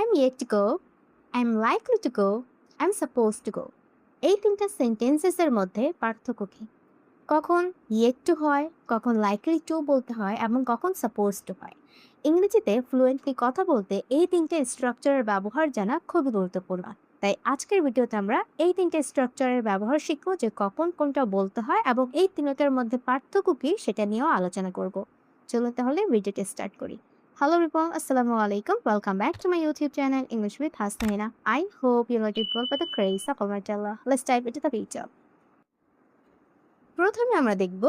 am yet to go, I'm likely to go, I'm supposed to go. এই তিনটা সেন্টেন্সেসের মধ্যে পার্থক্য কি? কখন yet to হয়, কখন likely to বলতে হয় এবং কখন supposed to হয়। ইংরেজিতে ফ্লুয়েন্টলি কথা বলতে এই তিনটে স্ট্রাকচারের ব্যবহার জানা খুবই গুরুত্বপূর্ণ। তাই আজকের ভিডিওতে আমরা এই তিনটে স্ট্রাকচারের ব্যবহার শিখব, যে কখন কোনটা বলতে হয় এবং এই তিনটার মধ্যে পার্থক্য কি সেটা নিয়েও আলোচনা করব। চলুন তাহলে ভিডিওটা স্টার্ট করি। Hello everyone, Assalamu alaikum. Welcome back to my YouTube channel English with Hasnaina. I hope you like it well by the grace of Almighty Allah. Let's dive into the video. প্রথমে আমরা দেখব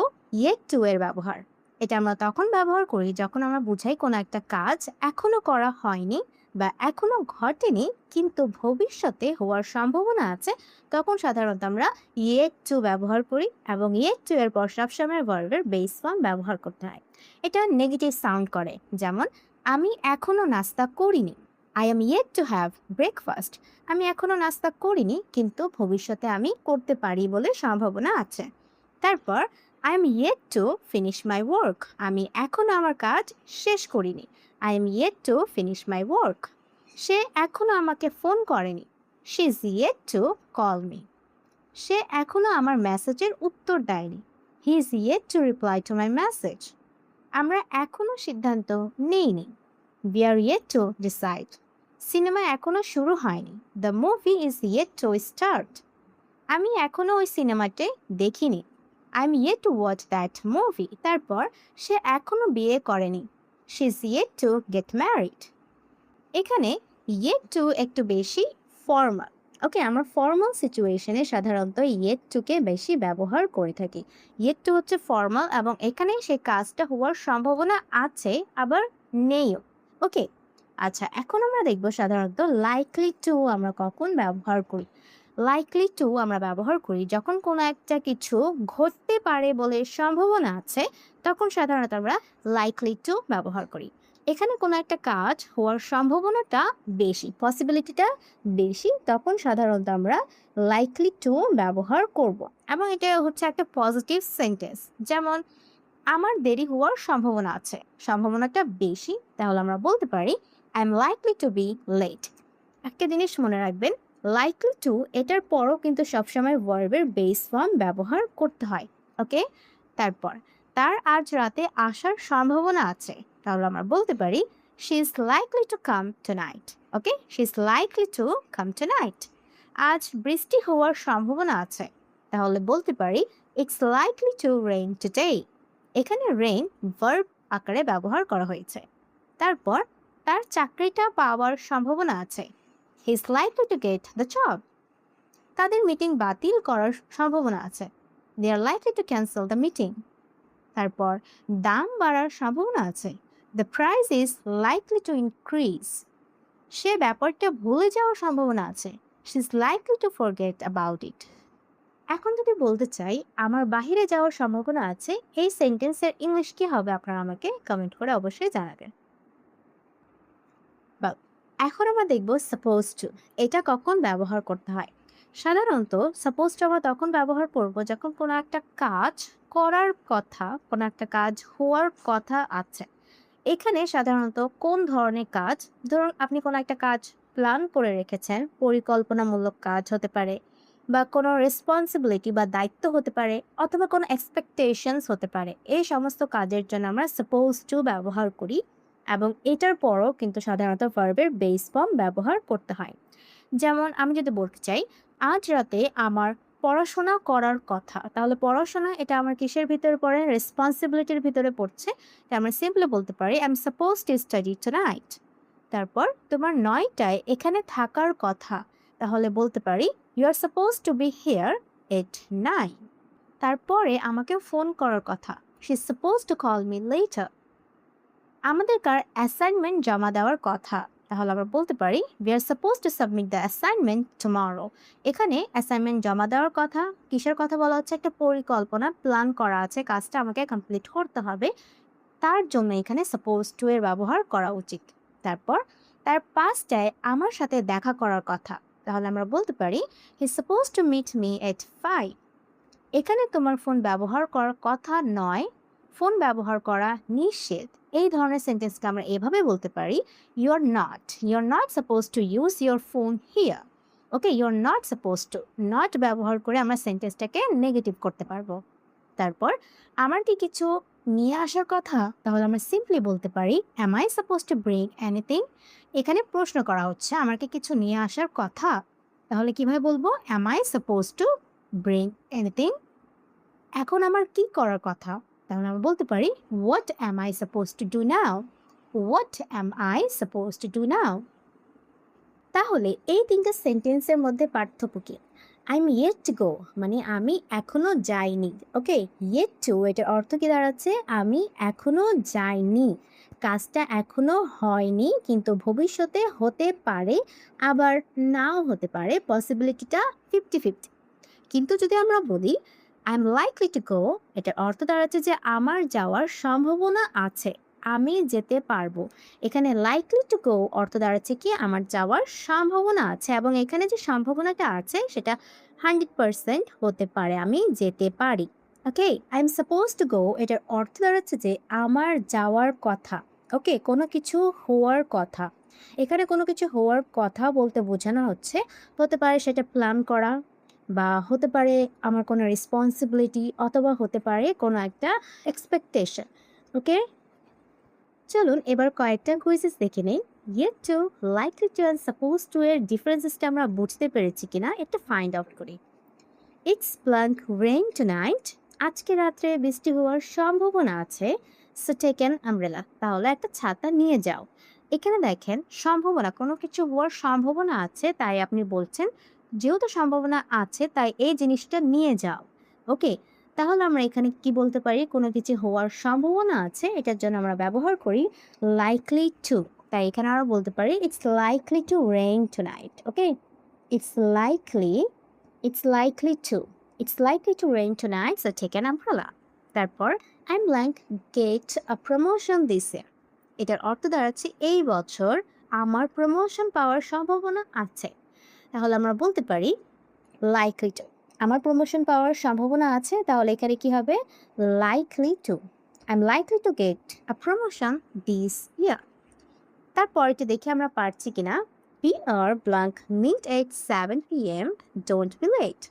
yet to এর ব্যবহার। এটা আমরা তখন ব্যবহার করি যখন আমরা বুঝাই কোনো একটা কাজ এখনো করা হয়নি বা এখনো ঘটেনি কিন্তু ভবিষ্যতে হওয়ার সম্ভাবনা আছে, তখন সাধারণত আমরা yet to ব্যবহার করি এবং yet to এর পর সবসময় ভার্বের বেস ফর্ম ব্যবহার করতে হয়। এটা নেগেটিভ সাউন্ড করে, যেমন আমি এখনো নাস্তা করিনি, I am yet to have breakfast। আমি এখনো নাস্তা করিনি কিন্তু ভবিষ্যতে আমি করতে পারি বলে সম্ভাবনা আছে। তারপর I am yet to finish my work। আমি এখনো আমার কাজ শেষ করিনি, I am yet to finish my work। সে এখনো আমাকে ফোন করেনি, she is yet to call me। সে এখনো আমার মেসেজের উত্তর দেয়নি, he is yet to reply to my message। আমরা এখনো সিদ্ধান্ত নেইনি, we are yet to decide। Cinema এখনো শুরু হয়নি, the movie is yet to start। আমি এখনো ওই সিনেমাটি দেখিনি, I'm yet to watch that movie। তারপর সে এখনো বিয়ে করেনি, she is yet to get married। এখানে yet to একটু বেশি ফর্মাল। ওকে, আমরা ফর্মাল সিচুয়েশনে সাধারণত yet to কে বেশি ব্যবহার করে থাকি। yet to হচ্ছে ফর্মাল এবং এখানে সেই কাজটা হওয়ার সম্ভাবনা আছে আবার নেইও। ওকে, আচ্ছা, এখন আমরা দেখব সাধারণত লাইকলি টু আমরা কখন ব্যবহার করি। লাইকলি টু আমরা ব্যবহার করি যখন কোনো একটা কিছু ঘটতে পারে বলে সম্ভাবনা আছে, তখন সাধারণত আমরা লাইকলি টু ব্যবহার করি। এখানে কোনো একটা কাজ হওয়ার সম্ভাবনাটা বেশি, পসিবিলিটিটা বেশি, তখন সাধারণত আমরা লাইকলি টু ব্যবহার করব এবং এটা হচ্ছে একটা পজিটিভ সেন্টেন্স। যেমন আমার দেরি হওয়ার সম্ভাবনা আছে, সম্ভাবনাটা বেশি, তাহলে আমরা বলতে পারি I am likely to be late. একটা জিনিস মনে রাখবেন, লাইকলি টু এটার পরও কিন্তু সবসময় ভার্বের বেস ফর্ম ব্যবহার করতে হয়। ওকে, তারপর তার আজ রাতে আসার সম্ভাবনা আছে, তাহলে আমরা বলতে পারি she is likely to come tonight. Okay, she is likely to come tonight. আজ বৃষ্টি হওয়ার সম্ভাবনা আছে, তাহলে বলতে পারি it's likely to rain today. এখানে রেইন ভার্ব আকারে ব্যবহার করা হয়েছে। তারপর তার চাকরিটা পাওয়ার সম্ভাবনা আছে, he is likely to get the job. তাদের মিটিং বাতিল করার সম্ভাবনা আছে, they are likely to cancel the meeting. তারপর দাম বাড়ার সম্ভাবনা আছে, the price is likely to increase. সে ব্যাপারটা ভুলে যাওয়ার সম্ভাবনা আছে, she is likely to forget about it. এখন যদি বলতে চাই আমার বাহিরে যাওয়ার সম্ভাবনা আছে, এই সেন্টেন্সের ইংলিশ কি হবে আপনারা আমাকে কমেন্ট করে অবশ্যই জানাবেন। এখন আমরা দেখব সাপোজ টু, এটা কখন ব্যবহার করতে হয়। সাধারণত সাপোজ টু আমরা তখন ব্যবহার করব যখন কোনো একটা কাজ করার কথা, কোনো একটা কাজ হওয়ার কথা আছে। এখানে সাধারণত কোন ধরনের কাজ, ধরুন আপনি কোনো একটা কাজ প্ল্যান করে রেখেছেন, পরিকল্পনামূলক কাজ হতে পারে বা কোনো রেসপন্সিবিলিটি বা দায়িত্ব হতে পারে অথবা কোনো এক্সপেকটেশনস হতে পারে। এই সমস্ত কাজের জন্য আমরা সাপোজ টু ব্যবহার করি এবং এটার পরও কিন্তু সাধারণত ভার্বের বেস ফর্ম ব্যবহার করতে হয়। যেমন আমি যদি বলতে চাই আজ রাতে আমার পড়াশোনা করার কথা, তাহলে পড়াশোনা এটা আমার কিসের ভিতরে পড়ে, রেসপন্সিবিলিটির ভিতরে পড়ছে। তাই আমরা সিম্পলি বলতে পারি I am suppose to study tonight. তারপর তোমার 9টায় এখানে থাকার কথা, তাহলে বলতে পারি you are suppose to be here at 9। তারপরে আমাকে ফোন করার কথা, she is suppose to call me later. আমাদের কার অ্যাসাইনমেন্ট জমা দেওয়ার কথা, তাহলে আমরা বলতে পারি we are suppose to submit the assignment tomorrow. এখানে অ্যাসাইনমেন্ট জমা দেওয়ার কথা, কিসের কথা বলা হচ্ছে, একটা পরিকল্পনা প্ল্যান করা আছে, কাজটা আমাকে কমপ্লিট করতে হবে, তার জন্য এখানে সাপোজ টু এর ব্যবহার করা উচিত। তারপর তার 5টায় আমার সাথে দেখা করার কথা, তাহলে আমরা বলতে পারি he is suppose to meet me at 5। এখানে তোমার ফোন ব্যবহার করার কথা নয়, ফোন ব্যবহার করা নিষেধ, এই ধরনের সেন্টেন্সকে আমরা এভাবে বলতে পারি, you are not suppose to use your phone here. Okay, you are not suppose to, not ব্যবহার করে আমরা সেন্টেন্সটাকে নেগেটিভ করতে পারবো। তারপর আমার কি কিছু নিয়ে আসার কথা, তাহলে আমরা সিম্পলি বলতে পারি am I suppose to bring anything. এখানে প্রশ্ন করা হচ্ছে আমার কি কিছু নিয়ে আসার কথা, তাহলে কিভাবে বলবো am I suppose to bring anything. এখন আমার কি করার কথা, তাহলে আমরা বলতে পারি what am I suppose to do now, what am I suppose to do now. তাহলে এই তিনটা সেন্টেন্সের মধ্যে পার্থক্য কি? I am yet to go মানে আমি এখনো যাইনি। ওকে, ইয়েট টু এটার অর্থ কি দাঁড়াচ্ছে? আমি এখনো যাইনি, কাজটা এখনো হয়নি কিন্তু ভবিষ্যতে হতে পারে, আবার নাও হতে পারে, পসিবিলিটিটা 50-50। কিন্তু যদি আমরা বলি I am likely two go, এটার অর্থ দাঁড়াচ্ছে যে আমার যাওয়ার সম্ভাবনা আছে, আমি যেতে পারবো। এখানে লাইকলি টু গো অর্থ দাঁড়াচ্ছে কি আমার যাওয়ার সম্ভাবনা আছে, এবং এখানে যে সম্ভাবনাটা আছে সেটা 100% হতে পারে, আমি যেতে পারি। Okay, I am suppose to go এটার অর্থ দাঁড়াচ্ছে যে আমার যাওয়ার কথা। ওকে, কোনো কিছু হওয়ার কথা। এখানে কোনো কিছু হওয়ার কথা বলতে বোঝানো হচ্ছে, হতে পারে সেটা প্ল্যান করা, বা হতে পারে আমার কোনো রেসপন্সিবিলিটি, অথবা হতে পারে কোনো একটা এক্সপেকটেশন। ওকে, চলুন এবার কয়েকটা কুইজেস দেখে নেই। Yet two, likely to and suppose two এর ডিফারেন্সেসটা আমরা বুঝতে পেরেছি কিনা একটু ফাইন্ড আউট করি। ইটস ব্ল্যাঙ্ক রেইন টুনাইট, আজকে রাত্রে বৃষ্টি হওয়ার সম্ভাবনা আছে, সো টেক অ্যান আমব্রেলা, তাহলে একটা ছাতা নিয়ে যাও। এখানে দেখেন সম্ভাবনা, কোনো কিছু হওয়ার সম্ভাবনা আছে তাই আপনি বলছেন যেহেতু সম্ভাবনা আছে তাই এই জিনিসটা নিয়ে যাও। ওকে, তাহলে আমরা এখানে কি বলতে পারি? কোনো কিছু হওয়ার সম্ভাবনা আছে, এটার জন্য আমরা ব্যবহার করি লাইকলি টু। তাই এখানে আমরা বলতে পারি it's likely to rain tonight. Okay, it's likely, It's likely to. It's likely to rain tonight, so take an umbrella. তারপর I'm blank get a promotion this year. এটার অর্থ দাঁড়াচ্ছে এই বছর আমার প্রমোশন পাওয়ার সম্ভাবনা আছে। তাহলে আমরা বলতে পারি likely to, আমার প্রমোশন পাওয়ার সম্ভাবনা আছে, তাহলে এখানে কি হবে? likely to. I'm likely to get a promotion this year. তারপরটা দেখি আমরা পারছি কিনা। We are blank meet at 7 p.m. Don't be late.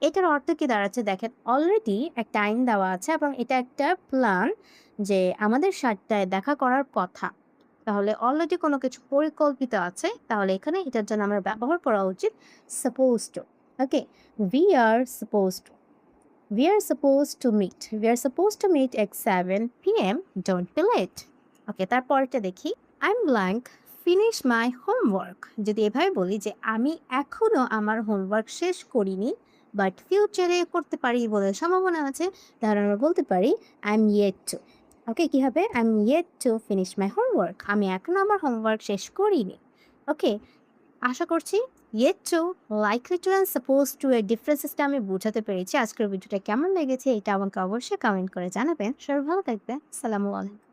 এটার অর্থ কি দাঁড়াচ্ছে? দেখেন অলরেডি এক টাইম দেওয়া আছে এবং এটা একটা প্ল্যান যে আমাদের 7টায় দেখা করার কথা। তাহলে অলরেডি কোনো কিছু পরিকল্পিত আছে, তাহলে এখানে এটার জন্য আমরা ব্যবহার করা উচিত suppose two. Okay, we are supposed to. We are supposed to meet. We are supposed to meet at 7 p.m. Don't be late. ওকে, তারপরটা দেখি। I'm blank finish my homework. যদি এভাবে বলি যে আমি এখনও আমার হোমওয়ার্ক শেষ করিনি বাট ফিউচারে করতে পারি বলে সম্ভাবনা আছে, তাহলে আমরা বলতে পারি আই এম ইয়েট টু। ওকে, কী হবে? I am yet to finish my homework, আমি এখনও আমার হোমওয়ার্ক শেষ করিনি। ওকে, আশা করছি yet two, likely to and suppose two এর ডিফারেন্সেসটা আমি বোঝাতে পেরেছি। আজকের ভিডিওটা কেমন লেগেছে এটা আমাকে অবশ্যই কমেন্ট করে জানাবেন। সবাই ভালো থাকবেন। আসসালামু আলাইকুম।